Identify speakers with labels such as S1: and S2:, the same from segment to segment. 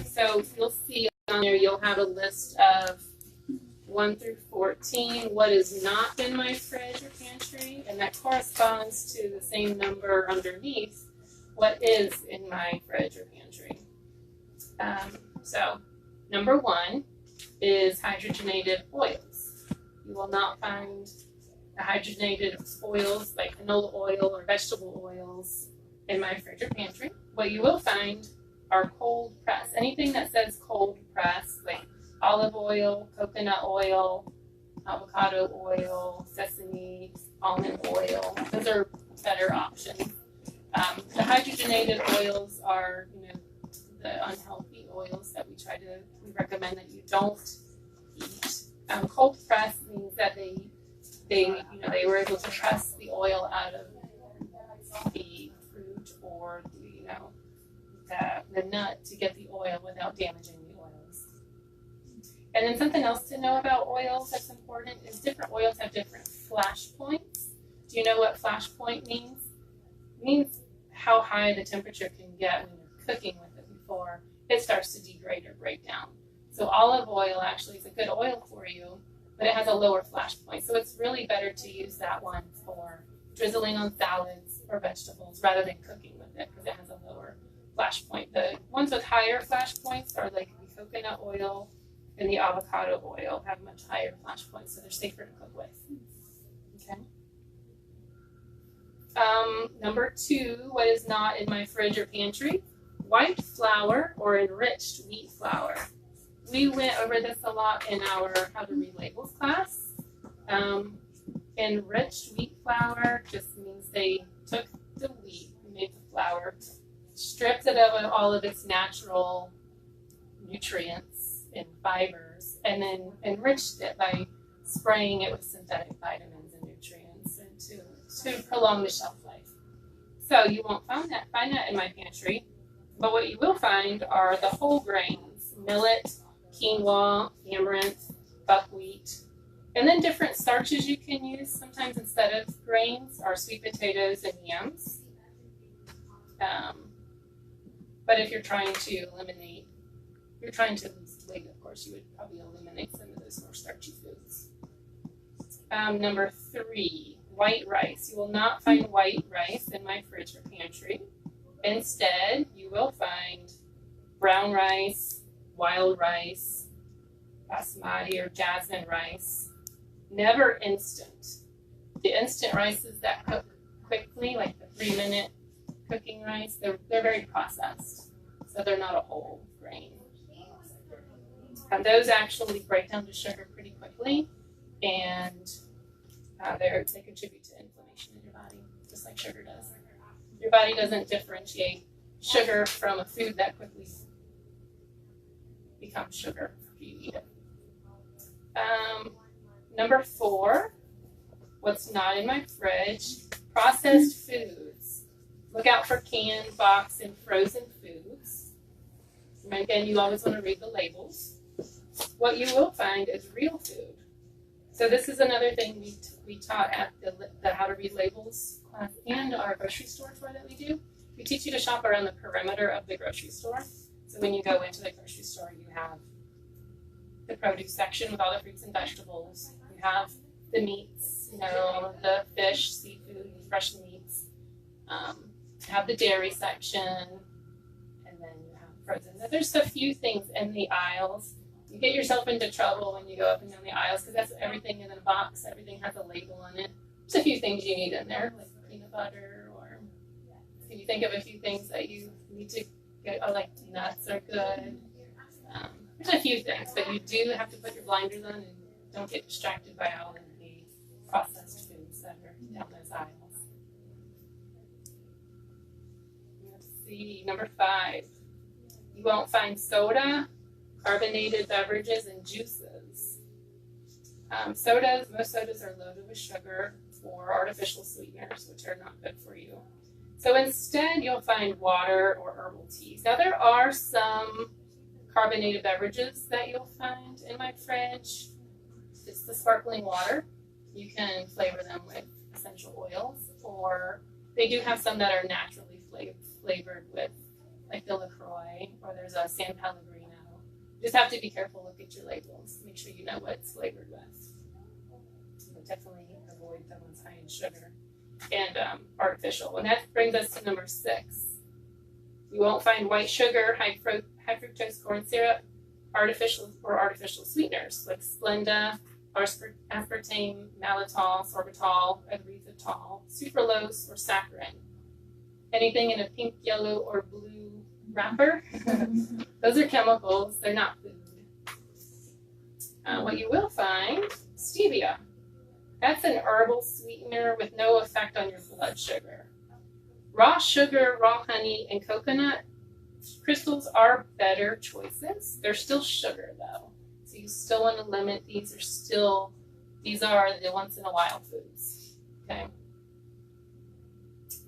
S1: So you'll see on there, you'll have a list of 1 through 14, what is not in my fridge or pantry, and that corresponds to the same number underneath, what is in my fridge or pantry. So number 1 is hydrogenated oils. You will not find hydrogenated oils like canola oil or vegetable oils in my fridge or pantry. What you will find are cold press. Anything that says cold press, like olive oil, coconut oil, avocado oil, sesame, almond oil, those are better options. The hydrogenated oils are, the unhealthy oils that we recommend that you don't eat. Cold press means that they were able to press the oil out of the fruit or the nut to get the oil without damaging the oils. And then something else to know about oils that's important is different oils have different flash points. Do you know what flash point means? It means how high the temperature can get when you're cooking with it before it starts to degrade or break down. So olive oil actually is a good oil for you, but it has a lower flash point. So it's really better to use that one for drizzling on salads or vegetables rather than cooking with it because it has a lower flash point. The ones with higher flash points are like the coconut oil and the avocado oil have much higher flash points, so they're safer to cook with. Okay. Number 2, what is not in my fridge or pantry? White flour or enriched wheat flour. We went over this a lot in our How to Read Labels class. Enriched wheat flour just means they took the wheat, made the flour, stripped it of all of its natural nutrients and fibers, and then enriched it by spraying it with synthetic vitamins and nutrients and to prolong the shelf life. So you won't find that in my pantry, but what you will find are the whole grains, millet, quinoa, amaranth, buckwheat, and then different starches you can use. Sometimes instead of grains are sweet potatoes and yams. But if you're trying to lose weight, of course, you would probably eliminate some of those more starchy foods. Number 3, white rice. You will not find white rice in my fridge or pantry. Instead, you will find brown rice, wild rice, basmati or jasmine rice. Never instant. The instant rices that cook quickly, like the 3-minute cooking rice, they're very processed, so they're not a whole grain. Those actually break down to sugar pretty quickly, and they contribute to inflammation in your body, just like sugar does. Your body doesn't differentiate sugar from a food that quickly becomes sugar if you eat it. Number 4, what's not in my fridge, processed foods. Look out for canned, boxed, and frozen foods. And again, you always want to read the labels. What you will find is real food. So this is another thing we taught at the How to Read Labels class and our grocery store tour that we do. We teach you to shop around the perimeter of the grocery store. So when you go into the grocery store, you have the produce section with all the fruits and vegetables. You have the meats, the fish, seafood, fresh meats. You have the dairy section, and then you have frozen. There's a few things in the aisles. You get yourself into trouble when you go up and down the aisles because that's everything in a box. Everything has a label on it. There's a few things you need in there, like peanut butter, or can you think of a few things that you need to get? Oh, like nuts are good. There's a few things, but you do have to put your blinders on and don't get distracted by all of the processed foods that are down those aisles. Let's see, number 5. You won't find soda, carbonated beverages, and juices. Most sodas are loaded with sugar or artificial sweeteners, which are not good for you. So instead, you'll find water or herbal teas. Now, there are some carbonated beverages that you'll find in my fridge. It's the sparkling water. You can flavor them with essential oils, or they do have some that are naturally flavored with, like the LaCroix or there's a San Pellegrino. You just have to be careful, look at your labels, make sure you know what it's flavored with. So definitely avoid the ones high in sugar and artificial. And that brings us to number 6. You won't find white sugar, high fructose corn syrup, artificial sweeteners like Splenda, aspartame, maltitol, sorbitol, erythritol, sucralose, or saccharin. Anything in a pink, yellow, or blue wrapper, those are chemicals, they're not food. What you will find, stevia. That's an herbal sweetener with no effect on your blood sugar. Raw sugar, raw honey, and coconut crystals are better choices. They're still sugar though. So you still want to limit, these are the once in a while foods. Okay.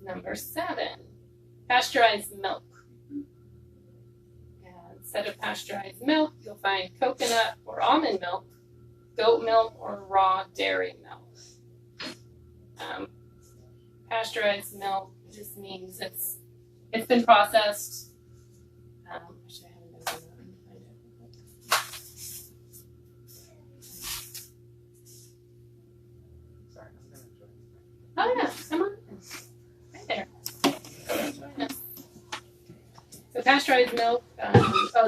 S1: Number 7, pasteurized milk. And instead of pasteurized milk, you'll find coconut or almond milk, goat milk, or raw dairy milk. Pasteurized milk just means it's been processed. Actually, I haven't been able to find it.
S2: Sorry, I'm going to join.
S1: Oh yeah, come on. Right there. Join us. So pasteurized milk,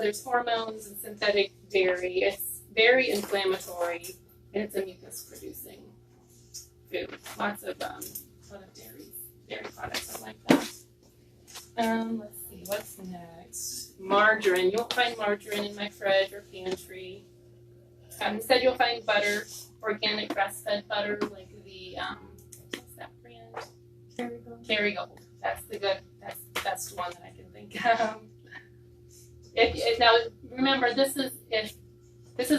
S1: there's hormones and synthetic dairy. It's very inflammatory and it's a mucus producing food. Lots of dairy products are like that. Let's see, what's next? Margarine. You won't find margarine in my fridge or pantry. Instead, you'll find butter, organic grass-fed butter, like the what's that brand? Kerrygold. That's the best one that I can think of. Now, remember, this is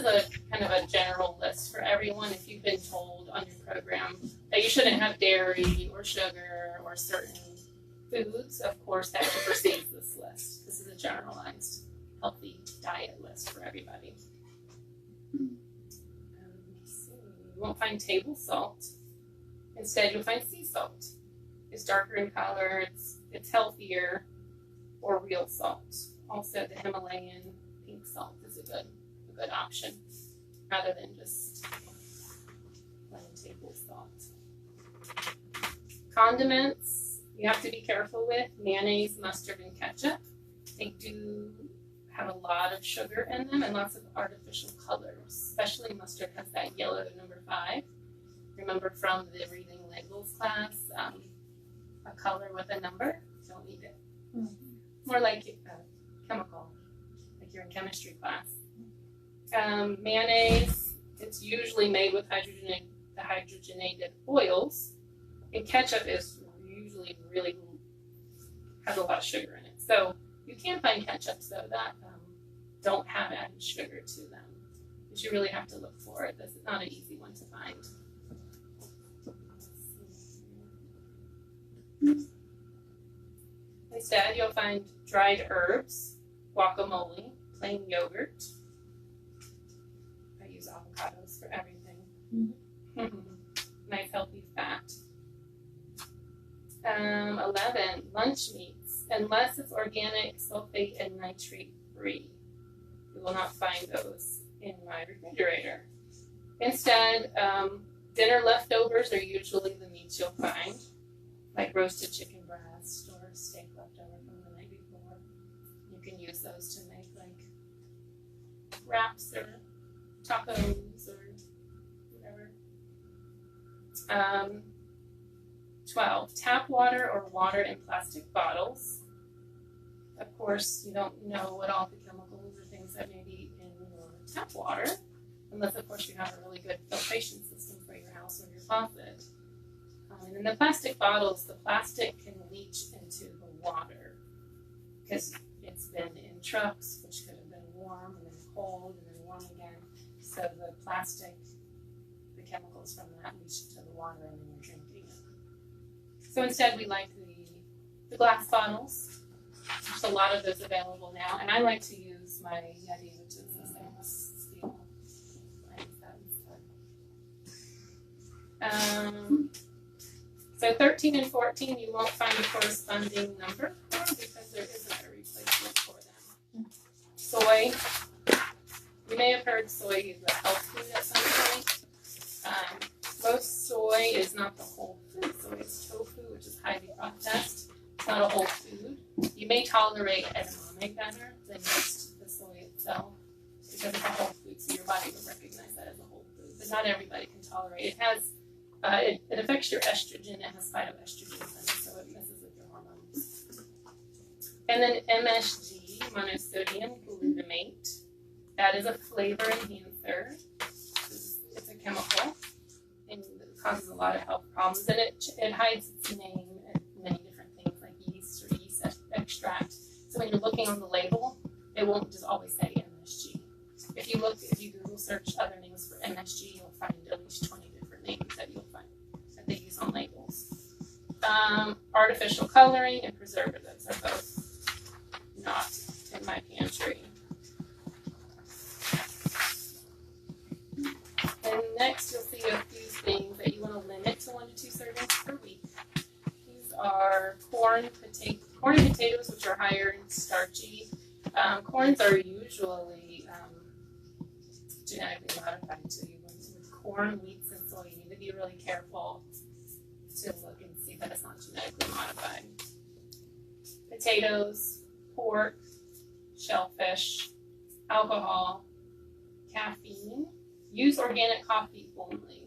S1: a kind of a general list for everyone. If you've been told on your program that you shouldn't have dairy or sugar or certain foods, of course, that supersedes this list. This is a generalized healthy diet list for everybody. You won't find table salt. Instead, you'll find sea salt. It's darker in color, it's healthier, or real salt. Also, the Himalayan pink salt is a good option, rather than just plain table salt. Condiments, you have to be careful with mayonnaise, mustard, and ketchup. They do have a lot of sugar in them and lots of artificial colors. Especially mustard has that yellow number 5. Remember from the reading labels class, a color with a number, don't need it. More like chemical, like you're in chemistry class. Mayonnaise, it's usually made with hydrogenated oils, and ketchup is usually really has a lot of sugar in it. So you can find ketchups though that don't have added sugar to them, but you really have to look for it. This is not an easy one to find. Instead, you'll find dried herbs, guacamole, plain yogurt. I use avocados for everything. Nice healthy fat. 11, lunch meats, unless it's organic, sulfate, and nitrate free. You will not find those in my refrigerator. Instead, dinner leftovers are usually the meats you'll find, like roasted chicken breast or steak leftover from the night before. You can use those to make like wraps or tacos or whatever. 12, tap water or water in plastic bottles. Of course, you don't know what all the chemicals or things that may be in your tap water, unless of course you have a really good filtration system for your house or your faucet. And in the plastic bottles, the plastic can leach into the water because it's been in trucks, which could have been warm and then cold and then warm again. So the plastic, the chemicals from that leach into the water and then you're drinking it. So instead, we like the glass bottles. There's a lot of those available now, and I like to use my Yeti, which is a stainless steel. So 13 and 14, you won't find a corresponding number for because there isn't a replacement for them. Soy. You may have heard soy is a health food at some point. Most soy is not the whole food. Soy is tofu, which is highly processed. It's not a whole food. You may tolerate edamame better than just the soy itself because it's a whole food, so your body will recognize that as a whole food. But not everybody can tolerate it. It has it affects your estrogen. It has phytoestrogens in it, so it messes with your hormones. And then MSG, monosodium glutamate. That is a flavor enhancer. It's a chemical and it causes a lot of health problems. And it hides its name in many different things like yeast or yeast extract. So when you're looking on the label, it won't just always say MSG. If you Google search other names for MSG, you'll find at least 20 different names that you'll find that they use on labels. Artificial coloring and preservatives are both not in my pantry. And next you'll see a few things that you want to limit to 1 to 2 servings per week. These are corn and potatoes, which are higher in starchy. Corns are usually genetically modified. So with corn, wheats, and soy, you need to be really careful to look and see that it's not genetically modified. Potatoes, pork, shellfish, alcohol, caffeine. Use organic coffee only.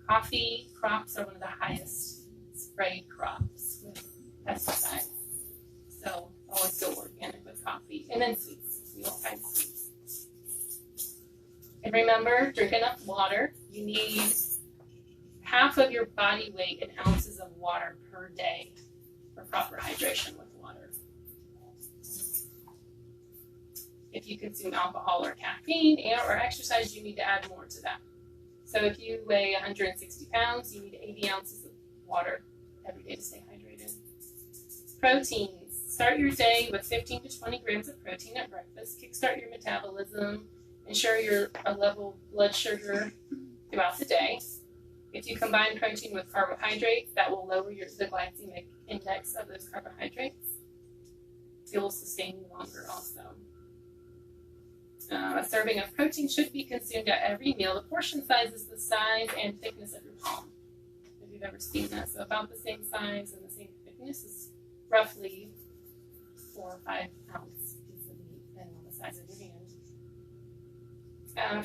S1: Coffee crops are one of the highest sprayed crops with pesticides. So always go organic with coffee. And then sweets. We all find sweets. And remember, drink enough water. You need half of your body weight in ounces of water per day for proper hydration with water. If you consume alcohol or caffeine or exercise, you need to add more to that. So if you weigh 160 pounds, you need 80 ounces of water every day to stay hydrated. Proteins. Start your day with 15 to 20 grams of protein at breakfast. Kickstart your metabolism. Ensure your level blood sugar throughout the day. If you combine protein with carbohydrates, that will lower the glycemic index of those carbohydrates. It will sustain you longer also. A serving of protein should be consumed at every meal. The portion size is the size and thickness of your palm, if you've ever seen that. So about the same size and the same thickness is roughly 4 or 5 ounce piece of meat, depending on the size of your hand.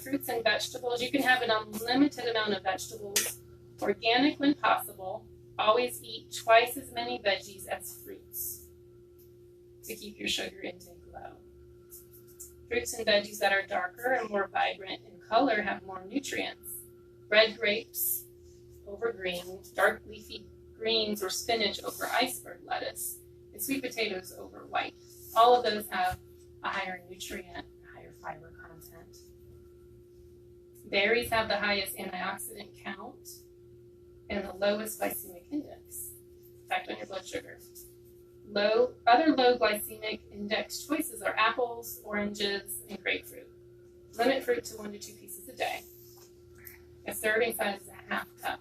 S1: Fruits and vegetables. You can have an unlimited amount of vegetables. Organic when possible. Always eat twice as many veggies as fruits to keep your sugar intake low. Fruits and veggies that are darker and more vibrant in color have more nutrients. Red grapes over green, dark leafy greens or spinach over iceberg lettuce, and sweet potatoes over white. All of those have a higher nutrient, higher fiber content. Berries have the highest antioxidant count and the lowest glycemic index, effect on your blood sugar. Other low glycemic index choices are apples, oranges, and grapefruit. Limit fruit to 1 to 2 pieces a day. A serving size is a half cup.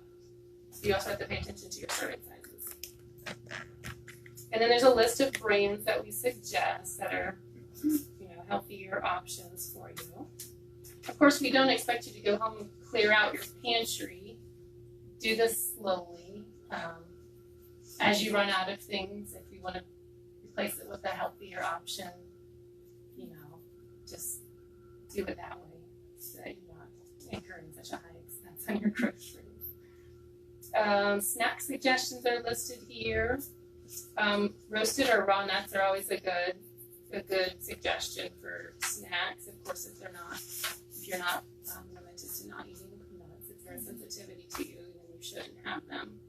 S1: So you also have to pay attention to your serving sizes. And then there's a list of brands that we suggest that are, healthier options for you. Of course, we don't expect you to go home and clear out your pantry. Do this slowly. As you run out of things, if you want to replace it with a healthier option, just do it that way so that you're not incurring such a high expense on your groceries. Snack suggestions are listed here. Roasted or raw nuts are always a good suggestion for snacks. Of course, if you're not limited to not eating nuts, if there's a sensitivity to you, then you shouldn't have them.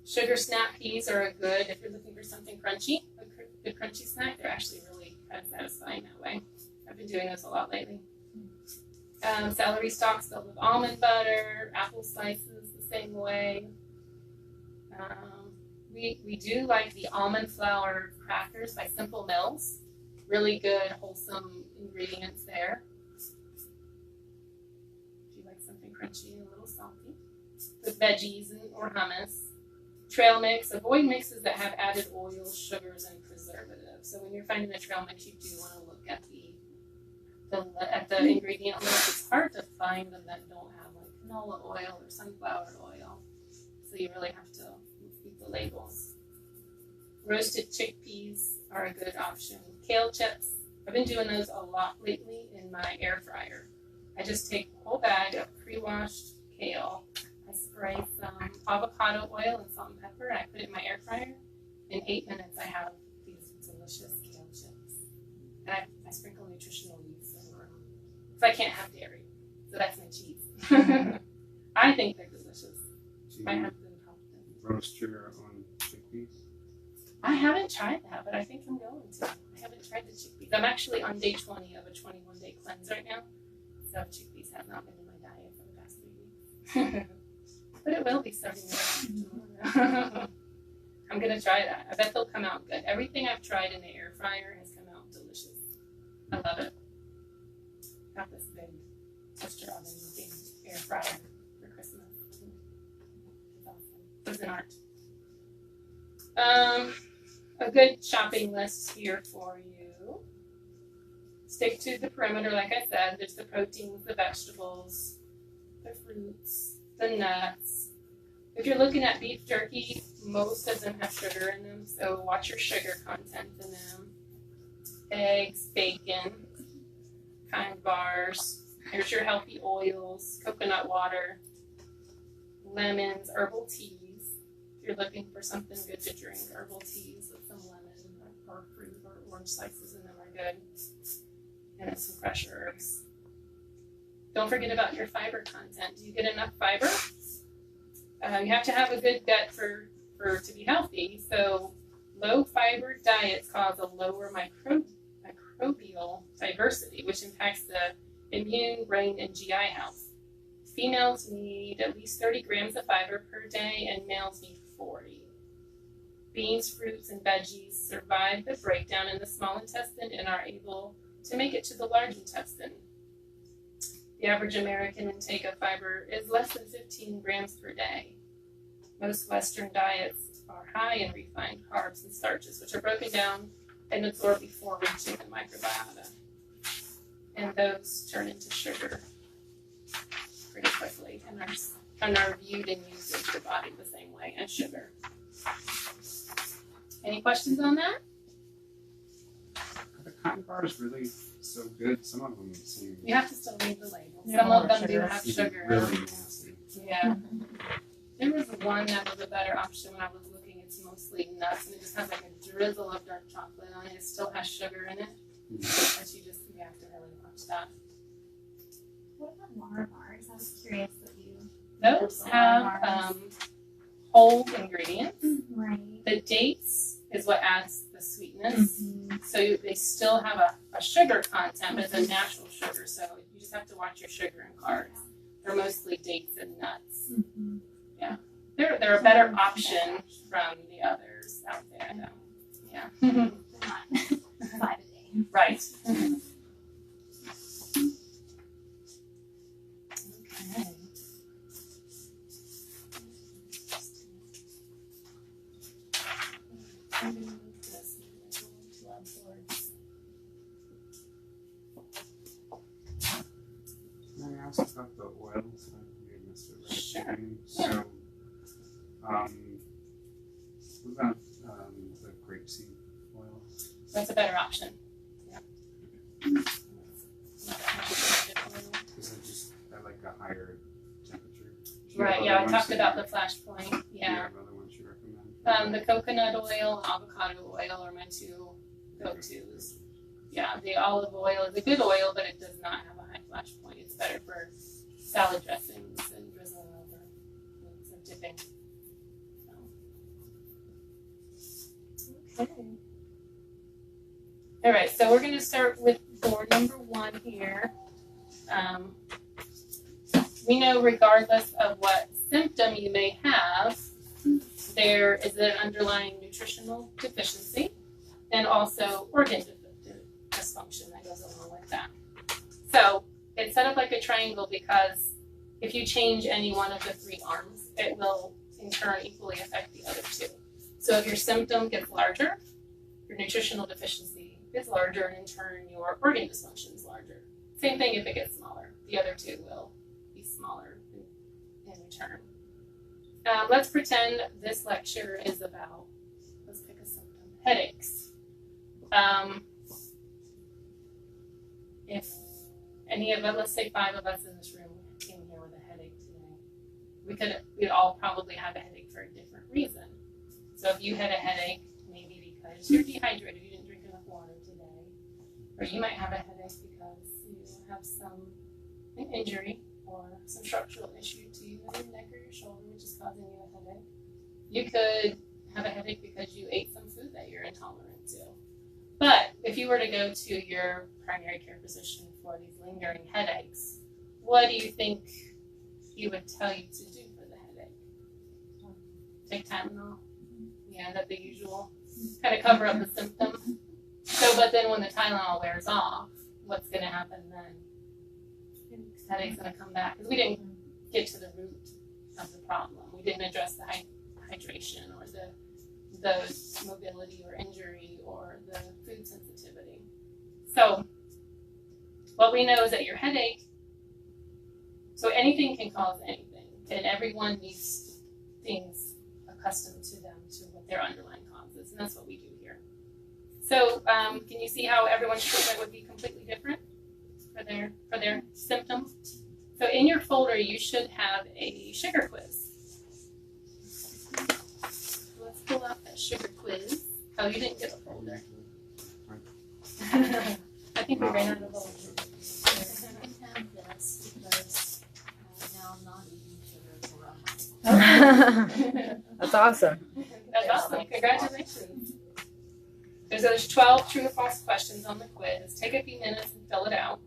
S1: Sugar snap peas are good if you're looking for something crunchy. A good crunchy snack, they're actually really kind of satisfying that way. I've been doing those a lot lately. Celery stalks filled with almond butter, apple slices the same way. We do like the almond flour crackers by Simple Mills. Really good, wholesome ingredients there. If you like something crunchy and a little salty. With veggies or hummus. Trail mix. Avoid mixes that have added oils, sugars, and preservatives. So when you're finding a trail mix, you do want to look look at the ingredient list, it's hard to find them that don't have like canola oil or sunflower oil. So you really have to read the labels. Roasted chickpeas are a good option. Kale chips, I've been doing those a lot lately in my air fryer. I just take a whole bag of pre-washed kale. I spray some avocado oil and salt and pepper, and I put it in my air fryer. In 8 minutes, I have these delicious kale chips. And I sprinkle nutritional yeast over them. So I can't have dairy. So that's my cheese. I think they're delicious. My husband helped them.
S2: Roast your own chickpeas?
S1: I haven't tried that, but I think I'm going to. I haven't tried the chickpeas. I'm actually on day 20 of a 21-day cleanse right now. So chickpeas have not been in my diet for the past 3 weeks. But it will be starting tomorrow. I'm going to try that. I bet they'll come out good. Everything I've tried in the air fryer has come out delicious. I love it. Got this big toaster oven looking air fryer for Christmas. It's awesome. It was an art. A good shopping list here for you. Stick to the perimeter, like I said. There's the proteins, the vegetables, the fruits, the nuts. If you're looking at beef jerky, most of them have sugar in them, so watch your sugar content in them. Eggs, bacon, kind bars. Here's your healthy oils, coconut water, lemons, herbal teas. If you're looking for something good to drink, herbal teas with some lemon or fruit or orange slices in them are good. And then some fresh herbs. Don't forget about your fiber content. Do you get enough fiber? You have to have a good gut to be healthy. So low fiber diets cause a lower microbial diversity, which impacts the immune, brain, and GI health. Females need at least 30 grams of fiber per day, and males need 40. Beans, fruits, and veggies survive the breakdown in the small intestine and are able to make it to the large intestine. The average American intake of fiber is less than 15 grams per day. Most Western diets are high in refined carbs and starches, which are broken down and absorbed before reaching the microbiota. And those turn into sugar pretty quickly and are viewed and used in your body the same way as sugar. Any questions on that?
S2: Are the kind bars really so good? Some of them seem...
S1: You have to still read the label.
S3: Yeah,
S1: Some of them
S3: sugar.
S1: do have sugar.
S2: Really nasty.
S1: Yeah. There was one that was a better option when I was looking. It's mostly nuts, and it just has like a drizzle of dark chocolate on it. It still has sugar in it. But you have to really watch that.
S3: What about Mara bars? I was curious what you...
S1: Those have whole ingredients.
S3: Right.
S1: The dates is what adds the sweetness. So they still have a sugar content, but it's a natural sugar. So you just have to watch your sugar and carbs. They're mostly dates and nuts. Yeah. They're a better option from the others out there, though. Yeah.
S3: They're not 5 a day.
S1: Right.
S2: Can I ask about the oils? I missed it right
S1: Sure.
S2: at the beginning. So, what about the grapeseed oil?
S1: That's a better option. Yeah.
S2: Is it at like a higher temperature? Do you
S1: Right,
S2: have
S1: yeah, I
S2: other
S1: talked
S2: ones
S1: about
S2: that
S1: the flash point.
S2: Do you
S1: Yeah.
S2: have other ones you recommend?
S1: The coconut oil and avocado oil are my two go-tos. Yeah, the olive oil is a good oil, but it does not have a high flash point. It's better for salad dressings and drizzling over or dipping. So. Okay. All right, so we're going to start with board number 1 here. We know regardless of what symptom you may have, there is an underlying nutritional deficiency and also organ dysfunction that goes along with that. So it's set up like a triangle because if you change any one of the 3 arms, it will in turn equally affect the other 2. So if your symptom gets larger, your nutritional deficiency is larger, and in turn your organ dysfunction is larger. Same thing if it gets smaller. The other two will be smaller in return. Let's pretend this lecture is about, let's pick a symptom, headaches. If any of us, let's say 5 of us in this room came here with a headache today, we'd all probably have a headache for a different reason. So if you had a headache, maybe because you're dehydrated, you didn't drink enough water today, or you might have a headache because you have an injury or some structural issue to your neck or your shoulder, which is causing you a headache. You could have a headache because you ate some food that you're intolerant to. But if you were to go to your primary care physician for these lingering headaches, what do you think he would tell you to do for the headache? Take Tylenol? Yeah, that the usual, kind of cover up the symptom. So, but then when the Tylenol wears off, what's going to happen then? Headache's going to come back because we didn't get to the root of the problem. We didn't address the hydration or the mobility or injury or the food sensitivity. So what we know is that your headache, so anything can cause anything, and everyone needs things accustomed to them, to what their underlying cause is, and that's what we do here. So can you see how everyone's treatment would be completely different for their symptom? So in your folder, you should have a sugar quiz. Let's pull out that sugar quiz. Oh, you didn't get a folder. I think we ran out of folders.
S4: I have this because now I'm not eating sugar for a month.
S5: That's awesome.
S1: That's awesome. Congratulations. There's 12 true or false questions on the quiz. Take a few minutes and fill it out.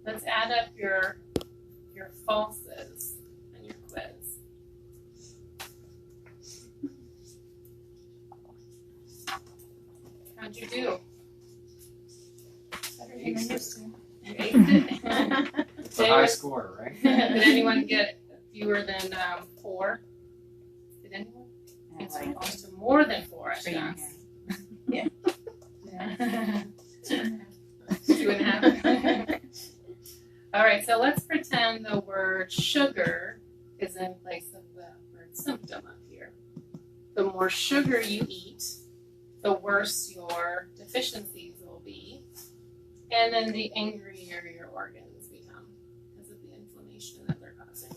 S1: Let's add up your falses in your quiz. How'd you do?
S3: Better than I used to.
S1: You aced it.
S2: It's a high score, right?
S1: Did anyone get fewer than 4? Did anyone? It's almost to more than 4, I guess.
S3: Yeah.
S1: Yeah. 2.5. All right, so let's pretend the word sugar is in place of the word symptom up here. The more sugar you eat, the worse your deficiencies will be, and then the angrier your organs become because of the inflammation that they're causing.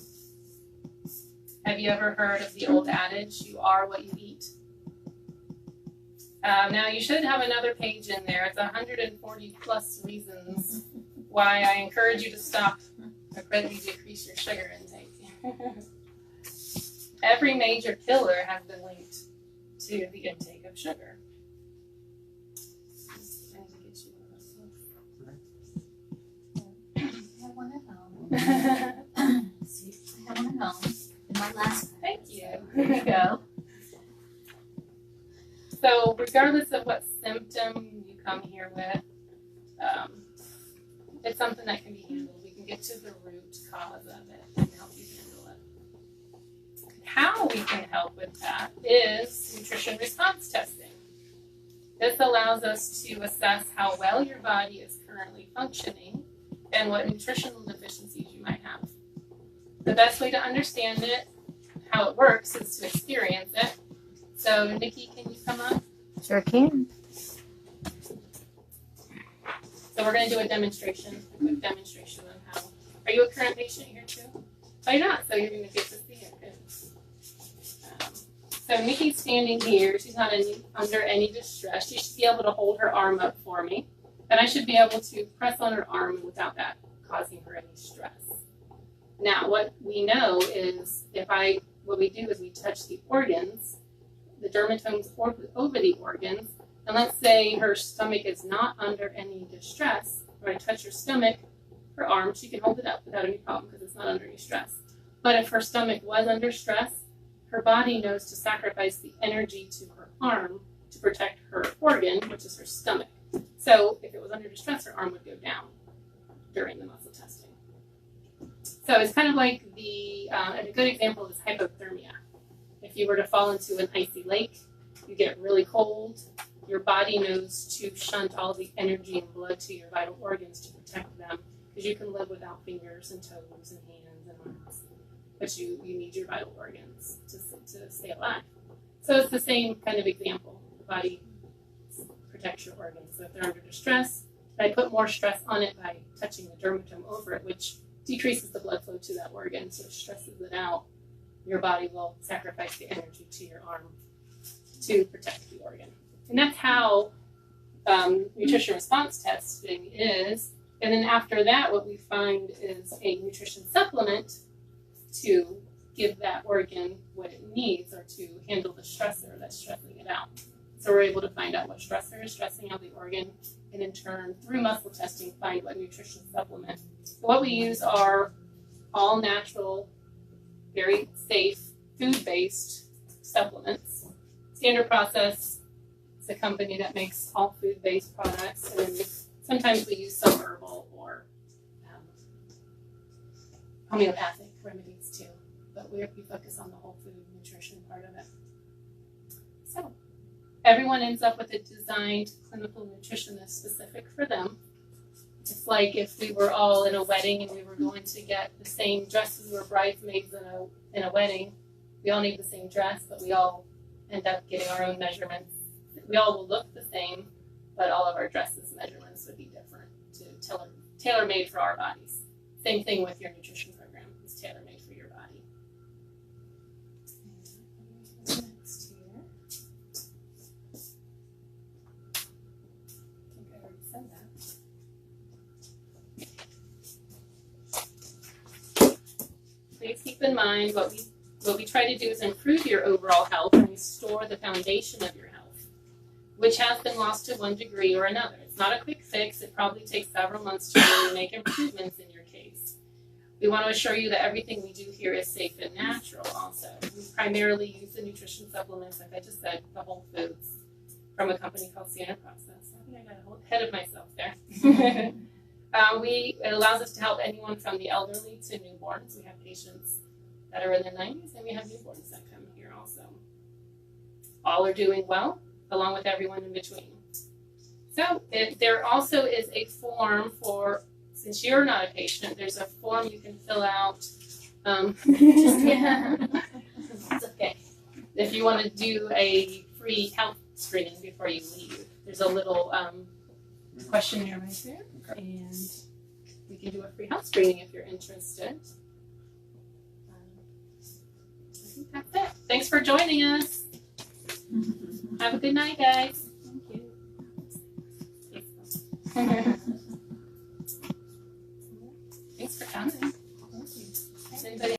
S1: Have you ever heard of the old adage, you are what you eat? Now you should have another page in there. It's 140 plus reasons why I encourage you to stop or greatly decrease your sugar intake. Every major killer has been linked to the intake of sugar.
S4: I have one at home. See, I have one at home. In my last pack.
S1: Thank you. Here you go. So regardless of what symptom you come here with, it's something that can be handled. We can get to the root cause of it and help you handle it. How we can help with that is nutrition response testing. This allows us to assess how well your body is currently functioning and what nutritional deficiencies you might have. The best way to understand it, how it works, is to experience it. So, Nikki, can you come up?
S5: Sure can.
S1: So we're going to do a demonstration, a quick demonstration on how. Are you a current patient here too? Oh, you're not, so you're going to get to see it. So Nikki's standing here. She's not under any distress. She should be able to hold her arm up for me. And I should be able to press on her arm without that causing her any stress. Now, what we know is what we do is we touch the organs, the dermatomes over the organs, and let's say her stomach is not under any distress. When I touch her stomach, her arm, she can hold it up without any problem because it's not under any stress. But if her stomach was under stress, her body knows to sacrifice the energy to her arm to protect her organ, which is her stomach. So if it was under distress, her arm would go down during the muscle testing. So it's kind of like and a good example is hypothermia. If you were to fall into an icy lake, you get really cold, your body knows to shunt all the energy and blood to your vital organs to protect them, because you can live without fingers and toes and hands and arms. But you need your vital organs to stay alive. So it's the same kind of example. The body protects your organs. So if they're under distress, I put more stress on it by touching the dermatome over it, which decreases the blood flow to that organ, so it stresses it out. Your body will sacrifice the energy to your arm to protect the organ. And that's how nutrition response testing is. And then after that, what we find is a nutrition supplement to give that organ what it needs, or to handle the stressor that's stressing it out. So we're able to find out what stressor is stressing out the organ, and in turn, through muscle testing, find what nutrition supplement. So what we use are all natural, very safe, food-based supplements. Standard Process is a company that makes all food-based products, and sometimes we use some herbal or homeopathic remedies too, but we focus on the whole food nutrition part of it. So everyone ends up with a designed clinical nutritionist specific for them. It's like if we were all in a wedding and we were going to get the same dresses. We were bridesmaids in a wedding. We all need the same dress, but we all end up getting our own measurements. We all will look the same, but all of our dresses measurements would be different, to tailor-made for our bodies. Same thing with your nutrition program. It's tailor-made for your body. Next here. I think I already said that. Please keep in mind what we try to do is improve your overall health and restore the foundation of your health, which has been lost to one degree or another. It's not a quick fix. It probably takes several months to really make improvements in your case. We want to assure you that everything we do here is safe and natural also. We primarily use the nutrition supplements, like I just said, the whole foods, from a company called Standard Process. I think I got ahead of myself there. It allows us to help anyone from the elderly to newborns. We have patients that are in their 90s, and we have newborns that come here also. All are doing well, along with everyone in between. So there also is a form for, since you're not a patient, there's a form you can fill out. It's okay. If you want to do a free health screening before you leave, there's a little questionnaire right there, and we can do a free health screening if you're interested. I think that's it. Thanks for joining us. Have a good night, guys. Thank you. Thanks for coming.
S4: Thank you.
S1: Does anybody